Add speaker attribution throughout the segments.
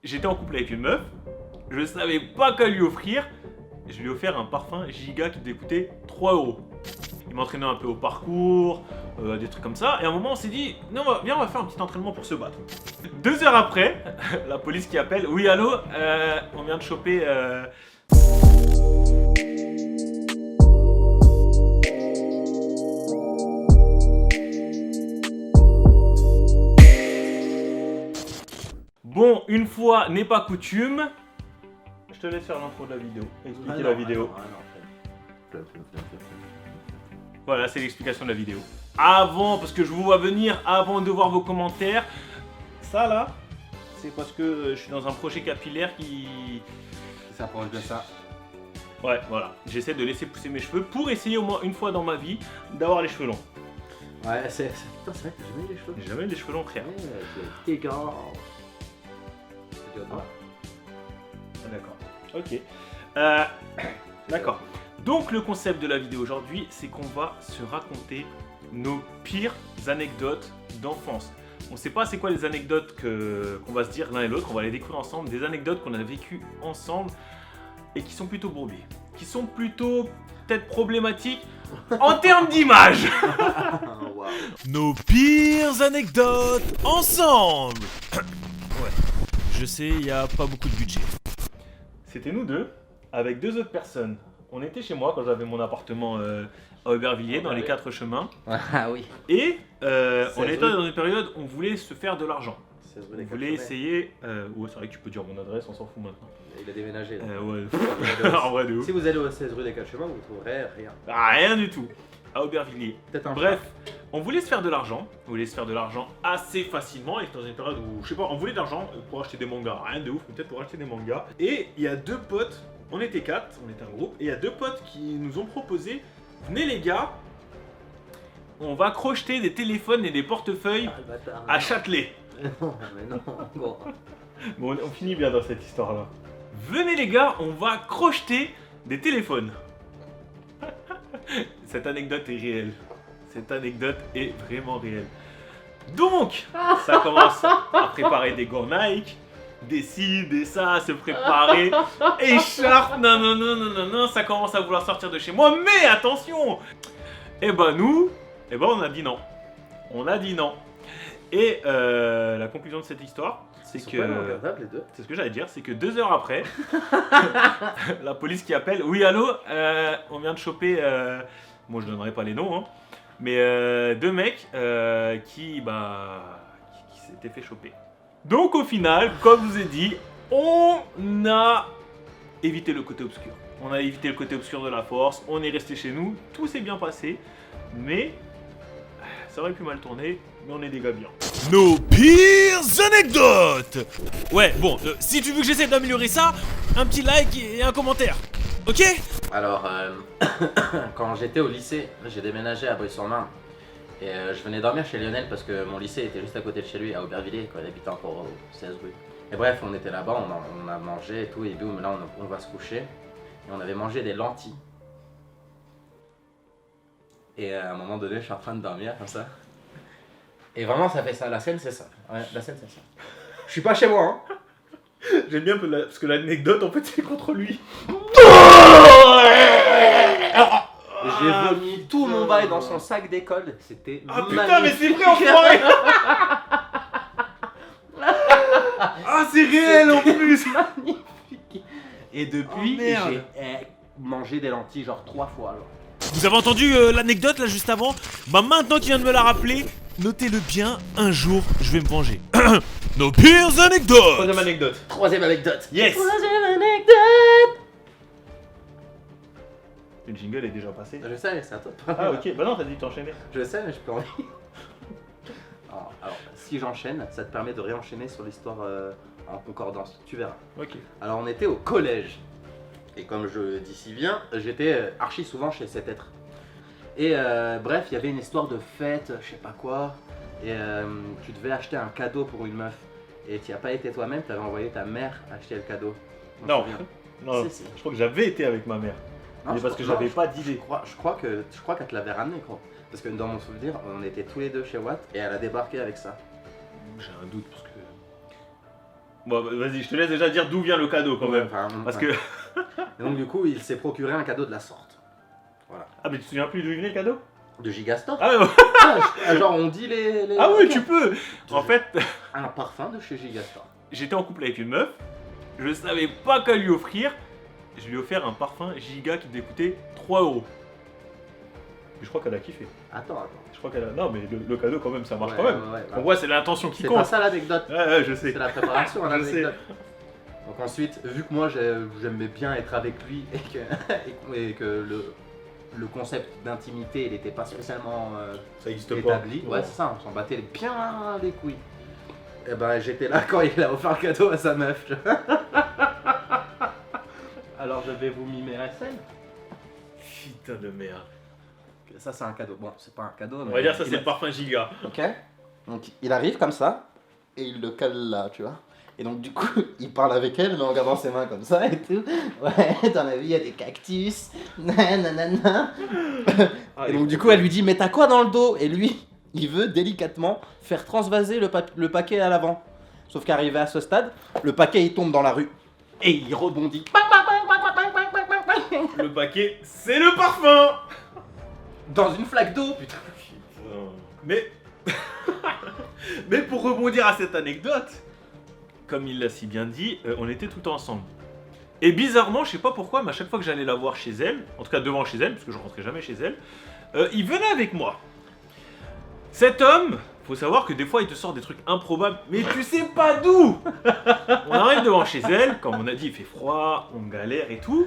Speaker 1: j'étais en couple avec une meuf, je savais pas quoi lui offrir, je lui ai offert un parfum Giga qui devait coûter 3 €. Il m'entraînait un peu au parcours, des trucs comme ça, et à un moment on s'est dit, non, viens on va faire un petit entraînement pour se battre. 2 heures après, la police qui appelle, oui allô, on vient de choper... Bon, une fois n'est pas coutume, je te laisse faire l'intro de la vidéo, expliquer la vidéo. Voilà, c'est l'explication de la vidéo. Avant, parce que je vous vois venir, avant de voir vos commentaires, ça là, c'est parce que je suis dans un projet capillaire qui
Speaker 2: s'approche de ça.
Speaker 1: Ouais, voilà. J'essaie de laisser pousser mes cheveux pour essayer au moins une fois dans ma vie d'avoir les cheveux longs.
Speaker 2: Ouais, c'est vrai que t'as jamais eu les cheveux.
Speaker 1: J'ai jamais eu les cheveux longs, frère.
Speaker 2: Ouais, c'est égal.
Speaker 1: Ah, d'accord. Ok. D'accord. Donc le concept de la vidéo aujourd'hui, c'est qu'on va se raconter nos pires anecdotes d'enfance. On sait pas c'est quoi les anecdotes qu'on va se dire l'un et l'autre, on va les découvrir ensemble, des anecdotes qu'on a vécues ensemble et qui sont plutôt bourbiers, qui sont plutôt peut-être problématiques en termes d'image.
Speaker 2: Wow.
Speaker 3: Nos pires anecdotes ensemble. Ouais, je sais, il n'y a pas beaucoup de budget.
Speaker 1: C'était nous deux, avec deux autres personnes. On était chez moi quand j'avais mon appartement à Aubervilliers, dans les 4 chemins.
Speaker 2: Ah oui.
Speaker 1: Et on était dans une période où on voulait se faire de l'argent. On voulait essayer... ouais, c'est vrai que tu peux dire mon adresse, on s'en fout maintenant.
Speaker 2: Il a déménagé.
Speaker 1: Ouais, en vrai de ouf.
Speaker 2: Si vous allez au 16 rue des 4 chemins, vous trouverez rien.
Speaker 1: Ah, rien du tout, à Aubervilliers.
Speaker 2: Peut-être un
Speaker 1: Bref, on voulait se faire de l'argent. On voulait se faire de l'argent assez facilement. Et dans une période où, je sais pas, on voulait de l'argent pour acheter des mangas. Rien de ouf, mais peut-être pour acheter des mangas. Et il y a deux potes, on était 4, on était un groupe. Et il y a deux potes qui nous ont proposé, venez les gars, on va crocheter des téléphones et des portefeuilles à Châtelet.
Speaker 2: Non, mais non, gros.
Speaker 1: Bon, on finit bien dans cette histoire-là. Venez les gars, on va crocheter des téléphones. Cette anecdote est réelle. Cette anecdote est vraiment réelle. Donc, ça commence à préparer des gants Nike, des ci, des ça, à se préparer. Écharpe, non, ça commence à vouloir sortir de chez moi. Mais attention! Eh ben nous, on a dit non. On a dit non. Et la conclusion de cette histoire, c'est que...
Speaker 2: les deux.
Speaker 1: C'est ce que j'allais dire, c'est que 2 heures après, la police qui appelle, oui allô, on vient de choper, bon je donnerai pas les noms, hein, mais deux mecs qui s'étaient fait choper. Donc au final, comme je vous ai dit, on a évité le côté obscur. On a évité le côté obscur de la force, on est resté chez nous, tout s'est bien passé, mais ça aurait pu mal tourner, mais on est des gars bien.
Speaker 3: Nos pires anecdotes. Ouais, bon, si tu veux que j'essaie d'améliorer ça, un petit like et un commentaire. Ok?
Speaker 2: Alors, quand j'étais au lycée, j'ai déménagé à Brie-sur-Marne. Et je venais dormir chez Lionel parce que mon lycée était juste à côté de chez lui, à Aubervilliers, quoi. Il habitait encore au 16 rue. Et bref, on était là-bas, on a mangé et tout, et boum, là on va se coucher. Et on avait mangé des lentilles. Et à un moment donné, je suis en train de dormir comme ça. Et vraiment, ça fait ça. La scène, c'est ça. Ouais, la scène, c'est ça. Je suis pas chez moi, hein.
Speaker 1: J'aime bien parce que l'anecdote en fait c'est contre lui.
Speaker 2: J'ai vomi tout mon bail dans son sac d'école. C'était
Speaker 1: Ah
Speaker 2: magnifique.
Speaker 1: putain, mais c'est vrai enfoiré. Ah c'est réel en plus.
Speaker 2: Magnifique. Et depuis,
Speaker 1: Oh, merde.
Speaker 2: j'ai mangé des lentilles genre 3 fois. Genre.
Speaker 3: Vous avez entendu l'anecdote là juste avant? Bah maintenant qu'il vient de me la rappeler, notez-le bien, un jour je vais me venger. Nos pires anecdotes.
Speaker 1: Troisième anecdote.
Speaker 2: Troisième anecdote.
Speaker 1: Yes.
Speaker 2: Troisième anecdote.
Speaker 1: Le jingle est déjà passé.
Speaker 2: Je sais, mais c'est à toi.
Speaker 1: Ah ok, bah non t'as dit t'enchaîner.
Speaker 2: Je sais, mais je peux envie. Alors, si j'enchaîne, ça te permet de réenchaîner sur l'histoire en concordance. Tu verras.
Speaker 1: Ok.
Speaker 2: Alors, on était au collège. Et comme je dis si bien, j'étais archi souvent chez cet être. Et bref, il y avait une histoire de fête, je sais pas quoi. Et tu devais acheter un cadeau pour une meuf. Et tu n'y as pas été toi-même, tu avais envoyé ta mère acheter le cadeau. On se
Speaker 1: Non,
Speaker 2: souvient.
Speaker 1: non,
Speaker 2: Si.
Speaker 1: je crois que j'avais été avec ma mère.
Speaker 2: Non,
Speaker 1: Mais
Speaker 2: je
Speaker 1: parce
Speaker 2: crois-
Speaker 1: que j'avais
Speaker 2: non,
Speaker 1: pas d'idée.
Speaker 2: Je crois qu'elle te l'avait ramené, quoi. Parce que dans mon souvenir, on était tous les deux chez Watt et elle a débarqué avec ça.
Speaker 1: J'ai un doute parce que... Bon, bah, vas-y, je te laisse déjà dire d'où vient le cadeau quand même.
Speaker 2: Enfin,
Speaker 1: Parce
Speaker 2: ouais.
Speaker 1: que.
Speaker 2: Et donc du coup, il s'est procuré un cadeau de la sorte.
Speaker 1: Ah, mais tu te souviens plus d'où il venait le cadeau?
Speaker 2: De Gigastore.
Speaker 1: Ah, ouais.
Speaker 2: Genre on dit les...
Speaker 1: Ah oui,
Speaker 2: Ok.
Speaker 1: tu peux. En fait,
Speaker 2: Un parfum de chez Gigastore.
Speaker 1: j'étais en couple avec une meuf. Je savais pas quoi lui offrir. Je lui ai offert un parfum Giga qui devait coûter 3 euros. Et je crois qu'elle a kiffé.
Speaker 2: Attends.
Speaker 1: Je crois qu'elle a. Non, mais le cadeau, quand même, ça marche
Speaker 2: Ouais,
Speaker 1: quand même.
Speaker 2: ouais.
Speaker 1: On voit, c'est l'intention qui
Speaker 2: C'est
Speaker 1: compte.
Speaker 2: pas ça l'anecdote.
Speaker 1: Ouais, je sais.
Speaker 2: C'est la préparation à
Speaker 1: Je sais.
Speaker 2: l'anecdote. Donc ensuite, vu que moi j'aimais bien être avec lui et que le concept d'intimité il n'était pas spécialement
Speaker 1: Ça existe pas.
Speaker 2: établi, ouais c'est ça, on s'en battait bien les couilles. Et ben j'étais là quand il a offert le cadeau à sa meuf. Alors je vais vous mimer la scène.
Speaker 1: Putain de merde.
Speaker 2: Ça c'est un cadeau. Bon, c'est pas un cadeau.
Speaker 1: On va dire ça, c'est le parfum Giga.
Speaker 2: Ok. Donc il arrive comme ça et il le cale là, tu vois. Et donc du coup, il parle avec elle, mais en regardant ses mains comme ça et tout. Ouais, dans la vie, il y a des cactus. Nanana. Et donc du coup, elle lui dit, mais t'as quoi dans le dos? Et lui, il veut délicatement faire transvaser le paquet à l'avant. Sauf qu'arrivé à ce stade, le paquet il tombe dans la rue. Et il rebondit.
Speaker 1: Le paquet, c'est le parfum.
Speaker 2: Dans une flaque d'eau, putain.
Speaker 1: Mais. Mais pour rebondir à cette anecdote, comme il l'a si bien dit, on était tout le temps ensemble. Et bizarrement, je sais pas pourquoi, mais à chaque fois que j'allais la voir chez elle, en tout cas devant chez elle, parce que je rentrais jamais chez elle, il venait avec moi. Cet homme, faut savoir que des fois il te sort des trucs improbables, mais tu sais pas d'où. On arrive devant chez elle, comme on a dit, il fait froid, on galère et tout.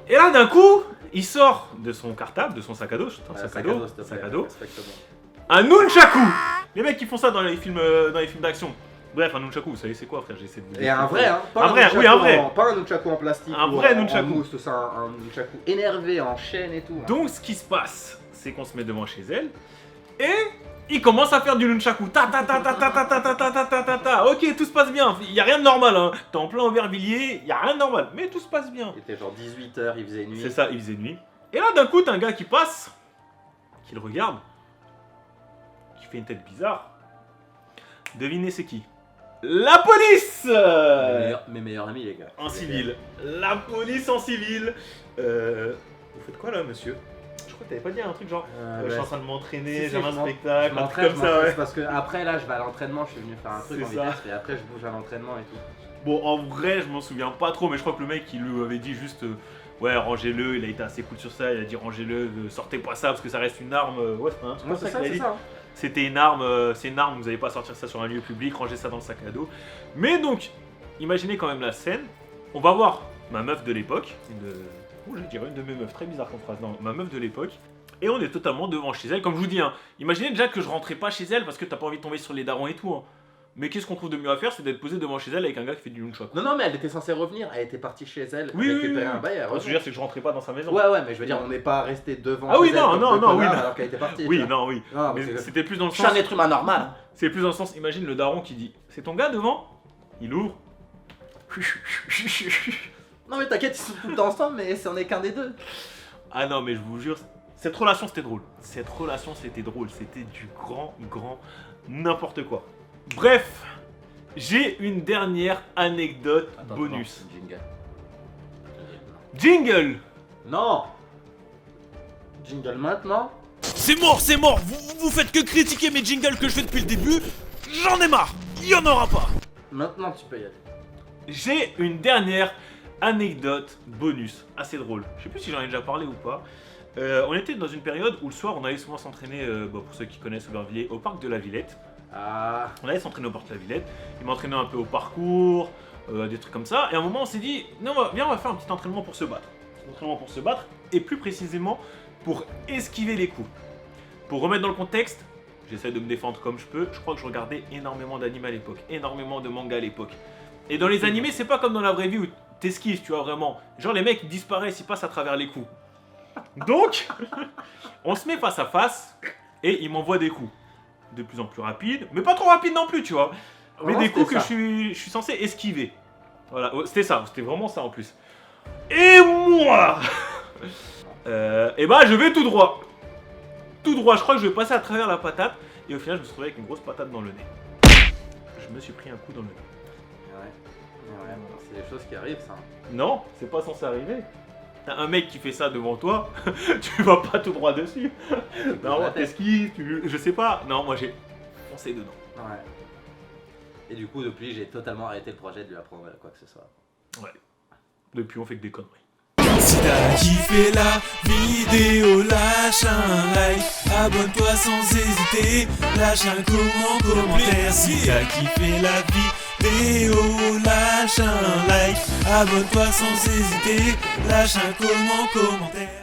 Speaker 1: Et là d'un coup, il sort de son cartable, de son sac à dos, sac à dos, un nunchaku. Les mecs qui font ça dans les films d'action. Bref, un nunchaku, vous savez c'est quoi, frère? J'essaie de vous
Speaker 2: Et un vrai, hein.
Speaker 1: Un vrai, oui, un vrai.
Speaker 2: Pas un nunchaku en plastique.
Speaker 1: Un
Speaker 2: ou
Speaker 1: vrai
Speaker 2: en
Speaker 1: nunchaku.
Speaker 2: mousse, tout ça, un nunchaku énervé en chaîne et tout. Hein.
Speaker 1: Donc ce qui se passe, c'est qu'on se met devant chez elle et il commence à faire du nunchaku. Ta ta ta ta ta ta ta ta ta ta ta ta ta. Ok, tout se passe bien. Il y a rien de normal. Hein. T'es en plein Aubervilliers, il y a rien de normal, mais tout se passe bien.
Speaker 2: Il était genre 18h, il faisait nuit.
Speaker 1: C'est ça, il faisait nuit. Et là d'un coup, t'as un gars qui passe, qui le regarde, qui fait une tête bizarre. Devinez c'est qui? La police.
Speaker 2: Mes meilleurs amis, les gars.
Speaker 1: En civil. La police en civil. Vous faites quoi là, monsieur? Je crois que t'avais pas dit un truc genre je suis en train de m'entraîner,
Speaker 2: si,
Speaker 1: j'aime un
Speaker 2: je
Speaker 1: spectacle, un truc
Speaker 2: m'entraîne,
Speaker 1: comme ça, ouais.
Speaker 2: parce que après là, je vais à l'entraînement, je suis venu faire un truc
Speaker 1: C'est
Speaker 2: en
Speaker 1: ça.
Speaker 2: vitesse et après je bouge à l'entraînement et tout.
Speaker 1: Bon, en vrai, je m'en souviens pas trop, mais je crois que le mec, il lui avait dit juste ouais, rangez-le, il a été assez cool sur ça, il a dit rangez-le, sortez pas ça parce que ça reste une arme. Ouais, c'est un truc
Speaker 2: Ouais,
Speaker 1: comme
Speaker 2: c'est
Speaker 1: ça qu'il a
Speaker 2: c'est
Speaker 1: dit.
Speaker 2: ça. Hein.
Speaker 1: C'était une arme, c'est une arme, vous n'allez pas sortir ça sur un lieu public, rangez ça dans le sac à dos. Mais donc, imaginez quand même la scène. On va voir ma meuf de l'époque, je dirais une de mes meufs, très bizarre comme phrase, non, ma meuf de l'époque. Et on est totalement devant chez elle, comme je vous dis, hein, imaginez déjà que je rentrais pas chez elle parce que t'as pas envie de tomber sur les darons et tout. Hein. Mais qu'est-ce qu'on trouve de mieux à faire, c'est d'être posé devant chez elle avec un gars qui fait du nunchaku.
Speaker 2: Non, mais elle était censée revenir, elle était partie chez elle,
Speaker 1: Oui,
Speaker 2: récupérer un bail.
Speaker 1: Ce que je veux dire, c'est que je rentrais pas dans sa maison.
Speaker 2: Ouais, mais je veux dire, on n'est pas resté devant
Speaker 1: Ah oui,
Speaker 2: chez elle
Speaker 1: non,
Speaker 2: comme
Speaker 1: non,
Speaker 2: deux
Speaker 1: non, oui,
Speaker 2: connards
Speaker 1: non.
Speaker 2: alors qu'elle était partie.
Speaker 1: Oui,
Speaker 2: tu vois.
Speaker 1: non, oui.
Speaker 2: Non,
Speaker 1: Mais
Speaker 2: c'est-
Speaker 1: c'était plus dans le
Speaker 2: je suis un
Speaker 1: sens.
Speaker 2: être humain normal.
Speaker 1: C'est plus dans le sens, imagine le daron qui dit c'est ton gars devant. Il ouvre.
Speaker 2: Non, mais t'inquiète, ils sont tout le temps ensemble, mais c'en est qu'un des deux.
Speaker 1: Ah non, mais je vous jure, cette relation c'était drôle. Cette relation c'était drôle. C'était du grand n'importe quoi. Bref, j'ai une dernière anecdote
Speaker 2: Attends,
Speaker 1: bonus.
Speaker 2: non,
Speaker 1: Jingle.
Speaker 2: Non. Jingle maintenant.
Speaker 3: C'est mort, vous faites que critiquer mes jingles que je fais depuis le début. J'en ai marre, il y en aura pas.
Speaker 2: Maintenant, tu peux y aller.
Speaker 1: J'ai une dernière anecdote bonus, assez drôle. Je sais plus si j'en ai déjà parlé ou pas. On était dans une période où le soir on allait souvent s'entraîner, pour ceux qui connaissent Aubervilliers, au parc de la Villette.
Speaker 2: Ah.
Speaker 1: On allait s'entraîner au parc de la Villette. Il m'entraînait un peu au parcours, des trucs comme ça. Et à un moment on s'est dit, non, viens on va faire un petit entraînement pour se battre. Un entraînement pour se battre, et plus précisément pour esquiver les coups. Pour remettre dans le contexte, j'essaie de me défendre comme je peux. Je crois que je regardais énormément d'animés à l'époque, énormément de mangas à l'époque. Et dans les animés, c'est pas comme dans la vraie vie où t'esquives, tu vois, vraiment. Genre les mecs disparaissent, ils passent à travers les coups. Donc, on se met face à face et il m'envoie des coups. De plus en plus rapides, mais pas trop rapides non plus, tu vois. Mais
Speaker 2: Vraiment,
Speaker 1: des coups
Speaker 2: c'était
Speaker 1: que
Speaker 2: ça.
Speaker 1: je suis censé esquiver. Voilà, c'était ça, c'était vraiment ça en plus. Et moi et bah je vais tout droit. Tout droit, je crois que je vais passer à travers la patate. Et au final, je me suis retrouvé avec une grosse patate dans le nez. Je me suis pris un coup dans le nez.
Speaker 2: Ouais, c'est des choses qui arrivent, ça.
Speaker 1: Non, c'est pas censé arriver. Un mec qui fait ça devant toi, tu vas pas tout droit dessus. Non, t'esquives, je sais pas. Non, moi j'ai foncé dedans.
Speaker 2: Ouais. Et du coup, depuis, j'ai totalement arrêté le projet de lui apprendre quoi que ce soit.
Speaker 1: Ouais. Depuis, on fait que des conneries.
Speaker 3: Si t'as kiffé la vidéo, lâche un like, abonne-toi sans hésiter, lâche un commentaire. Si t'as kiffé la vidéo, lâche un like, abonne-toi sans hésiter, lâche un commentaire.